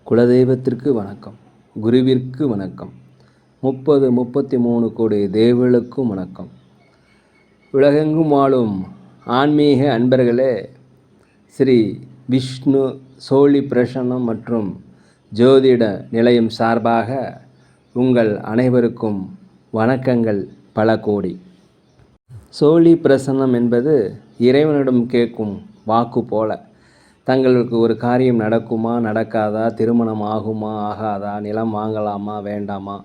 குலதெய்வத்திற்கு வணக்கம், குருவிற்கு வணக்கம், 33 கோடி தேவர்களுக்கும் வணக்கம். உலகெங்கும் வாழும் ஆன்மீக அன்பர்களே, ஸ்ரீ விஷ்ணு சோழி பிரசன்னம் மற்றும் ஜோதிட நிலையம் சார்பாக உங்கள் அனைவருக்கும் வணக்கங்கள் பல கோடி. சோழி பிரசன்னம் என்பது இறைவனிடம் கேட்கும் வாக்கு போல. தங்களுக்கு ஒரு காரியம் நடக்குமா நடக்காதா, திருமணம் ஆகுமா ஆகாதா, நிலம் வாங்கலாமா வேண்டாமா,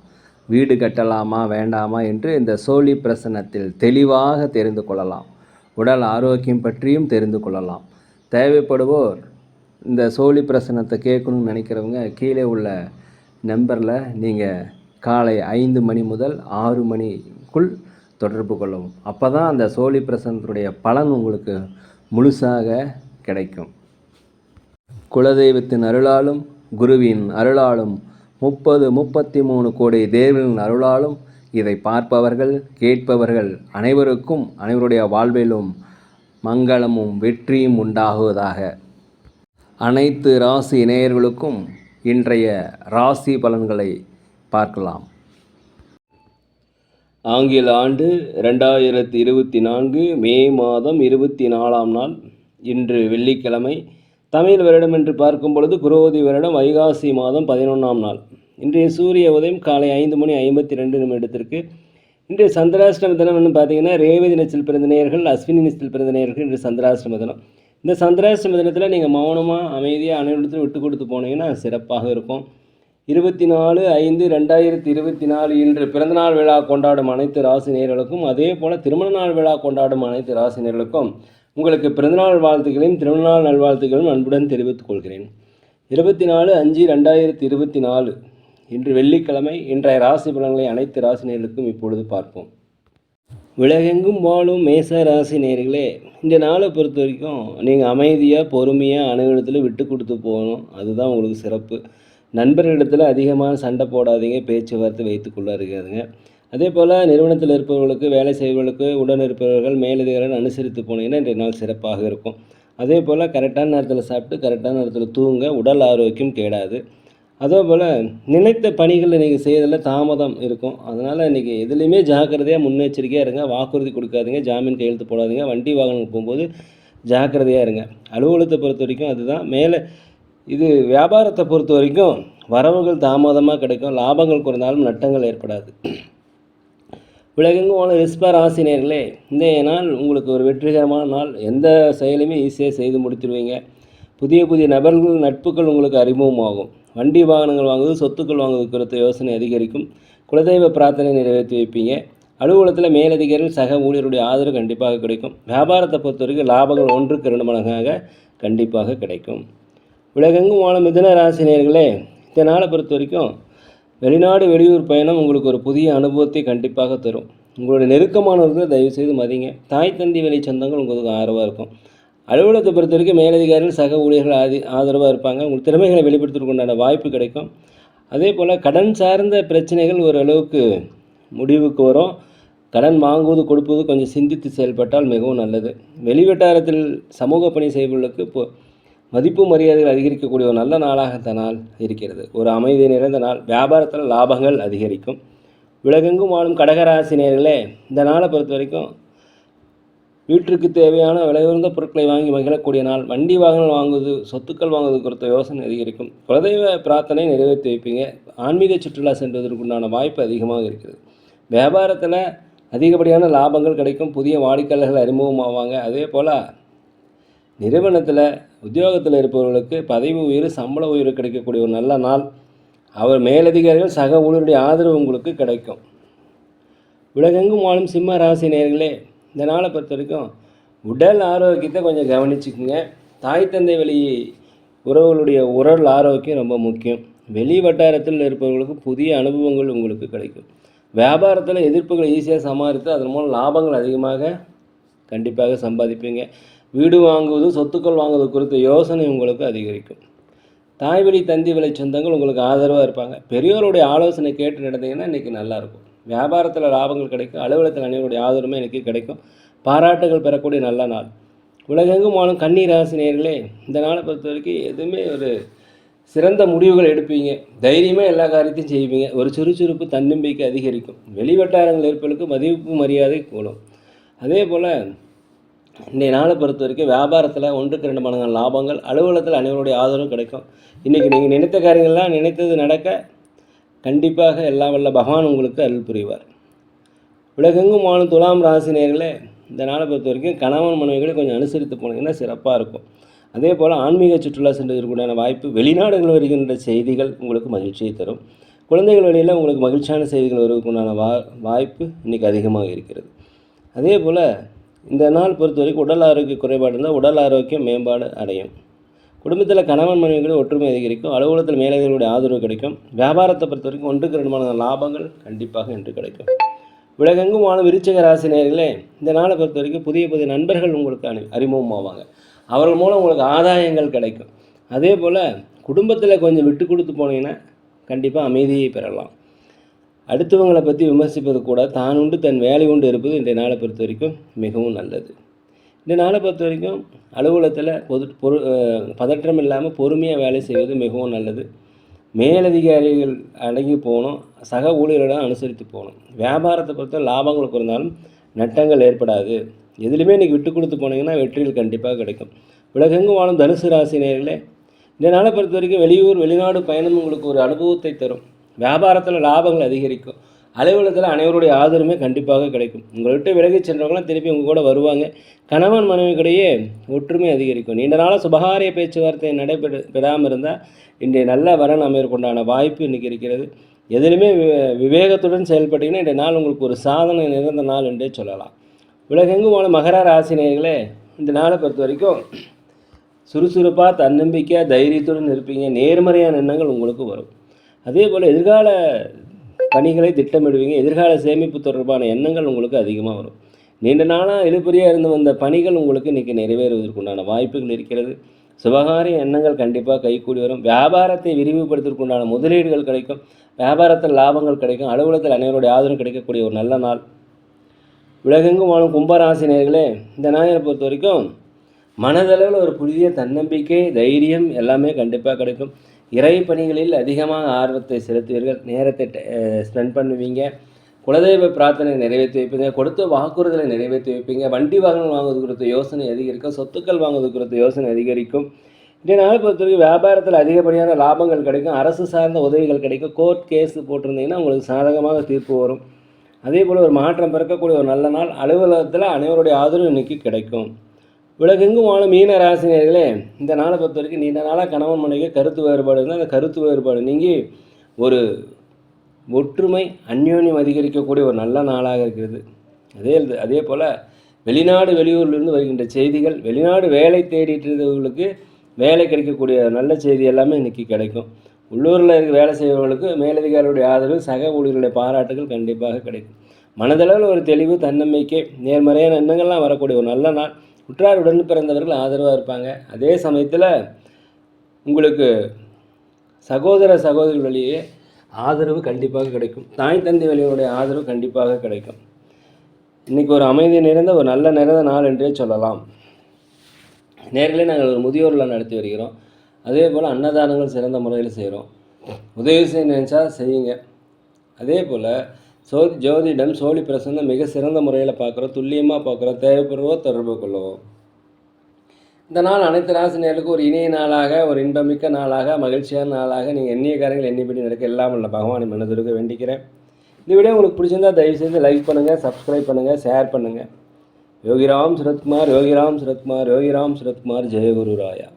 வீடு கட்டலாமா வேண்டாமா என்று இந்த சோழி பிரசன்னத்தில் தெளிவாக தெரிந்து கொள்ளலாம். உடல் ஆரோக்கியம் பற்றியும் தெரிந்து கொள்ளலாம். தேவைப்படுவோர் இந்த சோழி பிரசன்னத்தை கேட்கணும்னு நினைக்கிறவங்க கீழே உள்ள நம்பரில் நீங்கள் காலை 5 மணி முதல் 6 மணிக்குள் தொடர்பு கொள்ளவும். அப்போ தான் அந்த சோழி பிரசன்னத்துடைய பலன் உங்களுக்கு முழுசாக கிடைக்கும். குலதெய்வத்தின் அருளாலும் குருவின் அருளாலும் 33 கோடி தேவர்களின் அருளாலும் இதை பார்ப்பவர்கள் கேட்பவர்கள் அனைவருக்கும் அனைவருடைய வாழ்விலும் மங்களமும் வெற்றியும் உண்டாகுவதாக. அனைத்து ராசி நேயர்களுக்கும் இன்றைய ராசி பலன்களை பார்க்கலாம். ஆங்கில ஆண்டு 2024 மே மாதம் 24ஆம் நாள், இன்று வெள்ளிக்கிழமை. தமிழ் வருடம் என்று பார்க்கும் பொழுது குரோதி வருடம் வைகாசி மாதம் 11ஆம் நாள். இன்றைய சூரிய உதயம் காலை 5:52 இன்றைய சந்திராஷ்டம தினம் என்று பார்த்தீங்கன்னா, ரேவதி நட்சத்திரத்தில் பிறந்த நேயர்கள், அஸ்வினி நட்சத்திரத்தில் பிறந்த நேயர்கள் இன்று சந்திராஷ்டம தினம். இந்த சந்திராஷ்டம தினத்தில் நீங்கள் மௌனமாக அமைதியாக அனைவரிடத்திலும் விட்டு கொடுத்து போனீங்கன்னா சிறப்பாக இருக்கும். 24/5/2024 இன்று பிறந்தநாள் விழா கொண்டாடும் அனைத்து ராசி நேயர்களுக்கும், அதே போல் திருமண நாள் விழா கொண்டாடும் அனைத்து ராசி நேயர்களுக்கும் உங்களுக்கு பிறந்தநாள் வாழ்த்துக்களையும் திருமணநாள் நல்வாழ்த்துக்களையும் அன்புடன் தெரிவித்துக் கொள்கிறேன். 24/5/2024 இன்று வெள்ளிக்கிழமை. இன்றைய ராசி பலன்களை அனைத்து ராசி நேயர்களுக்கும் இப்பொழுது பார்ப்போம். உலகெங்கும் வாழும் மேச ராசி நேயர்களே, இந்த நாளை பொறுத்த வரைக்கும் நீங்கள் அமைதியாக பொறுமையாக அனைவரிடத்தில் விட்டு கொடுத்து போகணும். அதுதான் உங்களுக்கு சிறப்பு. நண்பர்களிடத்தில் அதிகமாக சண்டை போடாதீங்க, பேச்சுவார்த்தை வைத்துக்கொள்ள இருக்காதுங்க. அதே போல் நிறுவனத்தில் இருப்பவர்களுக்கு, வேலை செய்பவர்களுக்கு, உடன் இருப்பவர்கள், மேலதிகாரிகள் அனுசரித்து போனீங்கன்னா இன்றைய நாள் சிறப்பாக இருக்கும். அதே போல் கரெக்டான நேரத்தில் சாப்பிட்டு கரெக்டான நேரத்தில் தூங்க, உடல் ஆரோக்கியம் கேடாது. அதே போல் நினைத்த பணிகளில் நீங்கள் செய்வதில் தாமதம் இருக்கும். அதனால் இன்றைக்கி எதுலேயுமே ஜாக்கிரதையாக முன்னெச்சரிக்கையாக இருங்க. வாக்குறுதி கொடுக்காதீங்க, ஜாமீன் கையெழுத்து போடாதீங்க. வண்டி வாகனம் போகும்போது ஜாக்கிரதையாக இருங்க. அலுவலகத்தை பொறுத்த வரைக்கும் அதுதான் மேலே. இது வியாபாரத்தை பொறுத்த வரைக்கும் வரவுகள் தாமதமாக கிடைக்கும். லாபங்கள் குறைந்தாலும் நட்டங்கள் ஏற்படாது. உலகெங்கும் வாழும் ரிஷப ராசி நேயர்களே, இன்றைய நாள் உங்களுக்கு ஒரு வெற்றிகரமான நாள். எந்த செயலையுமே ஈஸியாக செய்து முடித்துடுவீங்க. புதிய புதிய நபர்கள் நட்புகள் உங்களுக்கு அறிமுகமாகும். வண்டி வாகனங்கள் வாங்குவது, சொத்துக்கள் வாங்குவது குறித்த யோசனை அதிகரிக்கும். குலதெய்வ பிரார்த்தனை நிறைவேற்றி வைப்பீங்க. அலுவலகத்தில் மேலதிகாரிகள், சக ஊழியருடைய ஆதரவு கண்டிப்பாக கிடைக்கும். வியாபாரத்தை பொறுத்த வரைக்கும் லாபங்கள் 1க்கு 2 மடங்காக கண்டிப்பாக கிடைக்கும். உலகெங்கும் வாழும் மிதுன ராசி நேயர்களே, இந்த நாளை பொறுத்த வரைக்கும் வெளிநாடு வெளியூர் பயணம் உங்களுக்கு ஒரு புதிய அனுபவத்தை கண்டிப்பாக தரும். உங்களுடைய நெருக்கமானவர்களை தயவுசெய்து மதிங்க. தாய் தந்தி வழி சொந்தங்கள் உங்களுக்கு ஆதரவாக இருக்கும். அலுவலகத்தை பொறுத்த வரைக்கும் மேலதிகாரிகள், சக ஊழியர்கள் ஆதரவாக இருப்பாங்க. உங்கள் திறமைகளை வெளிப்படுத்துவதற்குண்டான வாய்ப்பு கிடைக்கும். அதே போல் கடன் சார்ந்த பிரச்சனைகள் ஓரளவுக்கு முடிவுக்கு வரும். கடன் வாங்குவது கொடுப்பது கொஞ்சம் சிந்தித்து செயல்பட்டால் மிகவும் நல்லது. வெளிவட்டாரத்தில் சமூக பணி செய்பவர்களுக்கு மதிப்பு மரியாதைகள் அதிகரிக்கக்கூடிய ஒரு நல்ல நாளாக இந்த நாள் இருக்கிறது. ஒரு அமைதி நிறைந்த நாள். வியாபாரத்தில் லாபங்கள் அதிகரிக்கும். உலகெங்கும் வாழும் கடகராசி நேயர்களே, இந்த நாளை பொறுத்த வரைக்கும் வீட்டிற்கு தேவையான விலையுயர்ந்த பொருட்களை வாங்கி மகிழக்கூடிய நாள். வண்டி வாகனம் வாங்குவது, சொத்துக்கள் வாங்குவது குறித்த யோசனை அதிகரிக்கும். குலதெய்வ பிரார்த்தனை நிறைவேற்றி வைப்பீங்க. ஆன்மீக சுற்றுலா சென்றதற்குண்டான வாய்ப்பு அதிகமாக இருக்கிறது. வியாபாரத்தில் அதிகப்படியான லாபங்கள் கிடைக்கும். புதிய வாடிக்கையாளர்கள் அறிமுகமாவாங்க. அதே போல் நிறுவனத்தில் உத்தியோகத்தில் இருப்பவர்களுக்கு பதவி உயர்வு, சம்பள உயர்வு கிடைக்கக்கூடிய ஒரு நல்ல நாள். அவர் மேலதிகாரிகள், சக ஊழியருடைய ஆதரவு உங்களுக்கு கிடைக்கும். உலகெங்கும் வாழும் சிம்ம ராசி நேயர்களே, இந்த நாளை பொறுத்த வரைக்கும் உடல் ஆரோக்கியத்தை கொஞ்சம் கவனிச்சுக்குங்க. தாய் தந்தை வழி உறவுகளுடைய உடல் ஆரோக்கியம் ரொம்ப முக்கியம். வெளி வட்டாரத்தில் இருப்பவர்களுக்கு புதிய அனுபவங்கள் உங்களுக்கு கிடைக்கும். வியாபாரத்தில் எதிர்ப்புகளை ஈஸியாக சமாளித்து அதன் மூலம் லாபங்கள் அதிகமாக கண்டிப்பாக சம்பாதிப்பீங்க. வீடு வாங்குவது, சொத்துக்கள் வாங்குவது குறித்த யோசனை உங்களுக்கு அதிகரிக்கும். தாய் வழி தந்தி வழி சொந்தங்கள் உங்களுக்கு ஆதரவாக இருப்பாங்க. பெரியோருடைய ஆலோசனை கேட்டு நடந்தீங்கன்னா இன்றைக்கி நல்லாயிருக்கும். வியாபாரத்தில் லாபங்கள் கிடைக்கும். அலுவலகத்தில் அனைவருடைய ஆதரவுமே இன்றைக்கி கிடைக்கும். பாராட்டுகள் பெறக்கூடிய நல்ல நாள். உலகெங்கும் வாழும் கன்னி ராசி நேயர்களே, இந்த நாளை பொறுத்த வரைக்கும் எதுவுமே ஒரு சிறந்த முடிவுகள் எடுப்பீங்க, தைரியமாக எல்லா காரியத்தையும் செய்வீங்க, ஒரு சுறுசுறுப்பு தன்னம்பிக்கை அதிகரிக்கும், வெளிவட்டாரங்கள் இருப்பவர்களுக்கு மதிப்பு மரியாதை கூடும். அதே போல் இன்றைய நாளை பொறுத்த வரைக்கும் வியாபாரத்தில் 1க்கு 2 மடங்கான லாபங்கள், அலுவலகத்தில் அனைவருடைய ஆதரவும் கிடைக்கும். இன்றைக்கி நீங்கள் நினைத்த காரியங்கள்லாம் நினைத்தது நடக்க கண்டிப்பாக எல்லாம் வல்ல பகவான் உங்களுக்கு அருள் புரிவார். உலகெங்கும் வாழும் துலாம் ராசி நேயர்களே, இந்த நாளை பொறுத்த வரைக்கும் கணவன் மனைவிகளை கொஞ்சம் அனுசரித்து போனீங்கன்னா சிறப்பாக இருக்கும். அதே போல் ஆன்மீக சுற்றுலா சென்றதற்குண்டான வாய்ப்பு, வெளிநாடுகள் வருகின்ற செய்திகள் உங்களுக்கு மகிழ்ச்சியை தரும். குழந்தைகள் வழியில் உங்களுக்கு மகிழ்ச்சியான செய்திகள் வருவதற்குண்டான வாய்ப்பு இன்றைக்கி அதிகமாக இருக்கிறது. அதே போல் இந்த நாள் பொறுத்த வரைக்கும் உடல் ஆரோக்கிய குறைபாடு இருந்தால் உடல் ஆரோக்கியம் மேம்பாடு அடையும். குடும்பத்தில் கணவன் மனைவிகளை ஒற்றுமை அதிகரிக்கும், அலுவலகத்தில் மேலதிகளுடைய ஆதரவு கிடைக்கும். வியாபாரத்தை பொறுத்த வரைக்கும் 1க்கு 2 மடங்கான லாபங்கள் கண்டிப்பாக இன்று கிடைக்கும். உலகெங்கும் வாழும் விருச்சிக ராசி நேயர்களே, இந்த நாளை பொறுத்த வரைக்கும் புதிய புதிய நண்பர்கள் உங்களுக்கு அறிமுகமாவாங்க. அவர்கள் மூலம் உங்களுக்கு ஆதாயங்கள் கிடைக்கும். அதே போல் குடும்பத்தில் கொஞ்சம் விட்டு கொடுத்து போனீங்கன்னா கண்டிப்பாக அமைதியை பெறலாம். அடுத்தவங்களை பற்றி விமர்சிப்பது கூட தான் உண்டு தன் வேலை உண்டு இருப்பது இன்றைய நாளை பொறுத்த வரைக்கும் மிகவும் நல்லது. இந்த நாளை பொறுத்த வரைக்கும் அலுவலகத்தில் பதற்றம் இல்லாமல் பொறுமையாக வேலை செய்வது மிகவும் நல்லது. மேலதிகாரிகள் அடங்கி போகணும், சக ஊழியர்களிடம் அனுசரித்து போகணும். வியாபாரத்தை பொறுத்த லாபங்கள் குறைந்தாலும் நட்டங்கள் ஏற்படாது. எதுலையுமே இன்றைக்கி விட்டு கொடுத்து போனீங்கன்னா வெற்றிகள் கண்டிப்பாக கிடைக்கும். உலகெங்கும் வாழும் தனுசு ராசி நேயர்களே, இந்த நாளை பொறுத்த வரைக்கும் வெளியூர் வெளிநாடு பயணம் உங்களுக்கு ஒரு அனுபவத்தை தரும். வியாபாரத்தில் லாபங்கள் அதிகரிக்கும், அலுவலகத்தில் அனைவருடைய ஆதரவுமே கண்டிப்பாக கிடைக்கும். உங்களை விட்டு விலகி சென்றவங்களாம் திருப்பி உங்கள் கூட வருவாங்க. கணவன் மனைவிக்கிடையே ஒற்றுமை அதிகரிக்கும். நீண்ட நாளாக சுபகாரிய பேச்சுவார்த்தை நடைபெறாமல் இருந்தால் இன்றைய நல்ல வரன் அமையற்கொண்டான வாய்ப்பு இன்றைக்கி இருக்கிறது. எதிலுமே விவேகத்துடன் செயல்பட்டீங்கன்னா இன்றைய நாள் உங்களுக்கு ஒரு சாதனை நிறைந்த நாள் என்றே சொல்லலாம். உலகெங்கும் வாழும் மகர ராசி நேயர்களே, இந்த நாளை பொறுத்த வரைக்கும் சுறுசுறுப்பாக தன்னம்பிக்கையாக தைரியத்துடன் இருப்பீங்க. நேர்மறையான எண்ணங்கள் உங்களுக்கு வரும். அதே போல் எதிர்கால பணிகளை திட்டமிடுவீங்க. எதிர்கால சேமிப்பு தொடர்பான எண்ணங்கள் உங்களுக்கு அதிகமாக வரும். நீண்ட நாளாக இழுபறியாக இருந்து வந்த பணிகள் உங்களுக்கு இன்றைக்கி நிறைவேறுவதற்குண்டான வாய்ப்புகள் இருக்கிறது. சுபகாரிய எண்ணங்கள் கண்டிப்பாக கைகூடி வரும். வியாபாரத்தை விரிவுபடுத்துவதற்குண்டான முதலீடுகள் கிடைக்கும். வியாபாரத்தில் லாபங்கள் கிடைக்கும். அலுவலகத்தில் அனைவருடைய ஆதரவு கிடைக்கக்கூடிய ஒரு நல்ல நாள். உலகெங்கும் வாழும் கும்பராசி நேயர்களே, இந்த நாளை பொறுத்த வரைக்கும் மனதளவில் ஒரு புதிய தன்னம்பிக்கை, தைரியம் எல்லாமே கண்டிப்பாக கிடைக்கும். இறை பணிகளில் அதிகமாக ஆர்வத்தை செலுத்துவீர்கள். நேரத்தை ஸ்பெண்ட் பண்ணுவீங்க. குலதெய்வ பிரார்த்தனை நிறைவேற்றி வைப்பீங்க. கொடுத்த வாக்குறுதலை நிறைவேற்றி வைப்பீங்க. வண்டி வாகனம் வாங்குவது குறித்த யோசனை அதிகரிக்கும். சொத்துக்கள் வாங்குவது குறித்த யோசனை அதிகரிக்கும். இன்றைய நாளை பொறுத்தவரைக்கும் வியாபாரத்தில் அதிகப்படியான லாபங்கள் கிடைக்கும். அரசு சார்ந்த உதவிகள் கிடைக்கும். கோர்ட் கேஸ் போட்டிருந்தீங்கன்னா உங்களுக்கு சாதகமாக தீர்ப்பு வரும். அதே போல் ஒரு மாற்றம் பிறக்கக்கூடிய ஒரு நல்ல நாள். அலுவலகத்தில் அனைவருடைய ஆதரவு இன்றைக்கி கிடைக்கும். உலகெங்கும் வாழும் மீன ராசினியர்களே, இந்த நாளை பொறுத்த வரைக்கும் நீண்ட நாளாக கணவன் மனைவி கருத்து வேறுபாடு இருந்தால் அந்த கருத்து வேறுபாடு நீங்கி ஒரு ஒற்றுமை அந்யோன்யம் அதிகரிக்கக்கூடிய ஒரு நல்ல நாளாக இருக்கிறது. அதே போல் வெளிநாடு வெளியூர்லேருந்து வருகின்ற செய்திகள், வெளிநாடு வேலை தேடிட்டு இருந்தவர்களுக்கு வேலை கிடைக்கக்கூடிய நல்ல செய்தி எல்லாமே இன்றைக்கி கிடைக்கும். உள்ளூரில் இருக்க வேலை செய்பவர்களுக்கு மேலதிகாரிகளுடைய ஆதரவு, சக ஊழியர்களுடைய பாராட்டுகள் கண்டிப்பாக கிடைக்கும். மனதளவில் ஒரு தெளிவு, தன்னம்பிக்கை, நேர்மறையான எண்ணங்கள்லாம் வரக்கூடிய ஒரு நல்ல நாள். உற்றார் உடன் பிறந்தவர்கள் ஆதரவாக இருப்பாங்க. அதே சமயத்தில் உங்களுக்கு சகோதர சகோதரி வழியே ஆதரவு கண்டிப்பாக கிடைக்கும். தாய் தந்தை வழியுடைய ஆதரவு கண்டிப்பாக கிடைக்கும். இன்றைக்கி ஒரு அமைதி நிறைந்த ஒரு நல்ல நிறைந்த நாள் என்றே சொல்லலாம். நேர்களே நாங்கள் ஒரு முதியோர்லாம் நடத்தி வருகிறோம். அதே போல் அன்னதானங்கள் சிறந்த முறையில் செய்கிறோம். உதவி செய்ய நினைச்சா செய்யுங்க. அதே போல் ஜோதிடம் சோழி பிரசன்னம் மிக சிறந்த முறையில் பார்க்குறோம், துல்லியமாக பார்க்குறோம். தேவைப்படுவோ தொடர்பு கொள்ளுவோம். இந்த நாள் அனைத்து ராசினியர்களுக்கும் ஒரு இனிய நாளாக, ஒரு இன்பமிக்க நாளாக, மகிழ்ச்சியான நாளாக, நீங்கள் எண்ணிய காரியங்கள் எண்ணிப்படி நடக்க எல்லாம் உள்ள பகவானை மனதிற்கு வேண்டிக்கிறேன். இந்த வீடியோ உங்களுக்கு பிடிச்சிருந்தால் தயவுசெய்து லைக் பண்ணுங்கள், சப்ஸ்கிரைப் பண்ணுங்கள், ஷேர் பண்ணுங்கள். யோகிராம் சுரத்குமார், யோகிராம் சுரத்குமார், யோகிராம் சுரத்குமார், ஜெயகுரு ராயா.